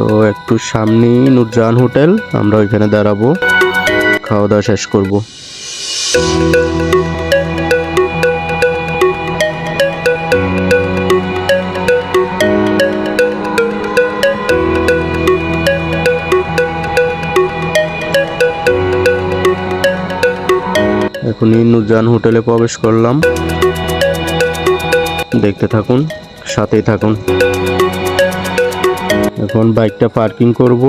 তো একটু সামনেই নূরজাহান হোটেল, আমরা ওইখানে দাঁড়াবো, খাওয়া দাওয়া শেষ করব। এখনই নূরজাহান হোটেলে প্রবেশ করলাম, দেখতে থাকুন, সাথেই থাকুন। এখন বাইকটা পার্কিং করব।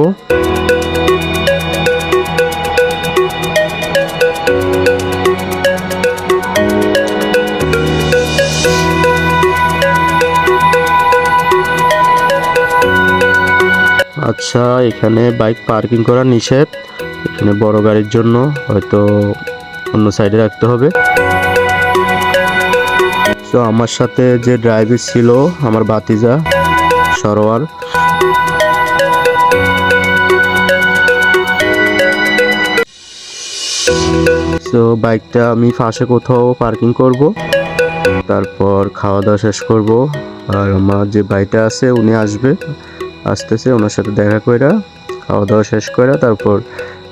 আচ্ছা, এখানে বাইক পার্কিং করা নিষেধ, এখানে বড় গাড়ির জন্য হয়তো অন্য সাইডে রাখতে হবে। তো আমার সাথে যে ড্রাইভার ছিল আমার ভাতিজা সরোয়ার। তো বাইকটা আমি পাশে কোথাও পার্কিং করব, তারপর খাওয়া দাওয়া শেষ করব। আর আমার যে ভাইটা আছে উনি আসতেছে, ওনার সাথে দেখা কইরা খাওয়া দাওয়া শেষ কইরা তারপর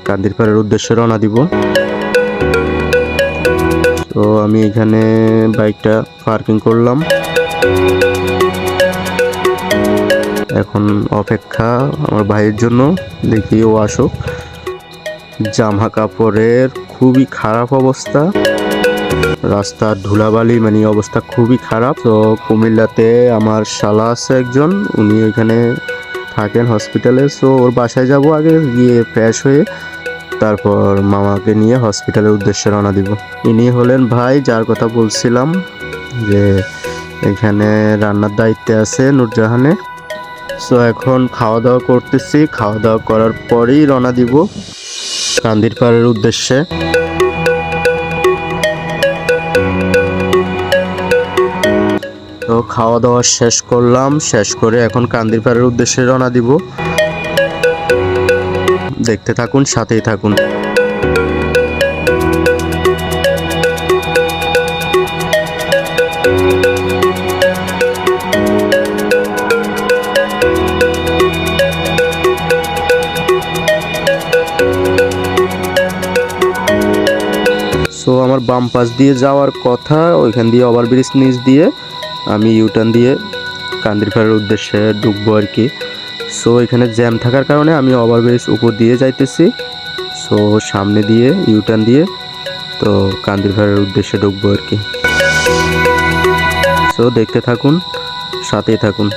কান্দিরপাড়ের উদ্দেশ্যে রওনা দিব। তো আমি এখানে বাইকটা পার্কিং করলাম, এখন অপেক্ষা আমার ভাইয়ের জন্য, দেখি ও আসুক। জামা কাপড়ের খুবই খারাপ অবস্থা, রাস্তার ধুলাবালি মানে অবস্থা খুবই খারাপ। তো কুমিল্লাতে আমার শালা আছে একজন, উনি ওইখানে থাকেন হসপিটালে। সো ওর বাসায় যাব, আগে গিয়ে ফ্রেশ হয়ে তারপর মামাকে নিয়ে হসপিটালের উদ্দেশ্যে রওনা দিব। ইনি হলেন ভাই যার কথা বলছিলাম, যে এখানে রান্নার দায়িত্বে আছে নূরজাহানে। সো এখন খাওয়া দাওয়া করতেছি, খাওয়া দাওয়া করার পরেই রওনা দিব কান্দিরপাড়ের উদ্দেশ্যে। তো খাওয়া দাওয়া শেষ করলাম, শেষ করে এখন কান্দিরপাড়ের উদ্দেশ্যে রওনা দিব। দেখতে থাকুন, সাথেই থাকুন। সো আমার বাম পাশ দিয়ে যাওয়ার কথা, ওইখান দিয়ে ওভারব্রিজ নিচ দিয়ে আমি ইউটার্ন দিয়ে কান্দিরপাড়ের উদ্দেশ্যে ঢুকবো আর কি। সো এখানে জ্যাম থাকার কারণে আমি ওভারব্রিজ উপর দিয়ে যাইতেছি। সো সামনে দিয়ে ইউটার্ন দিয়ে তো কান্দিরপাড়ের উদ্দেশ্যে ঢুকবো আর কি। সো দেখতে থাকুন, সাথেই থাকুন।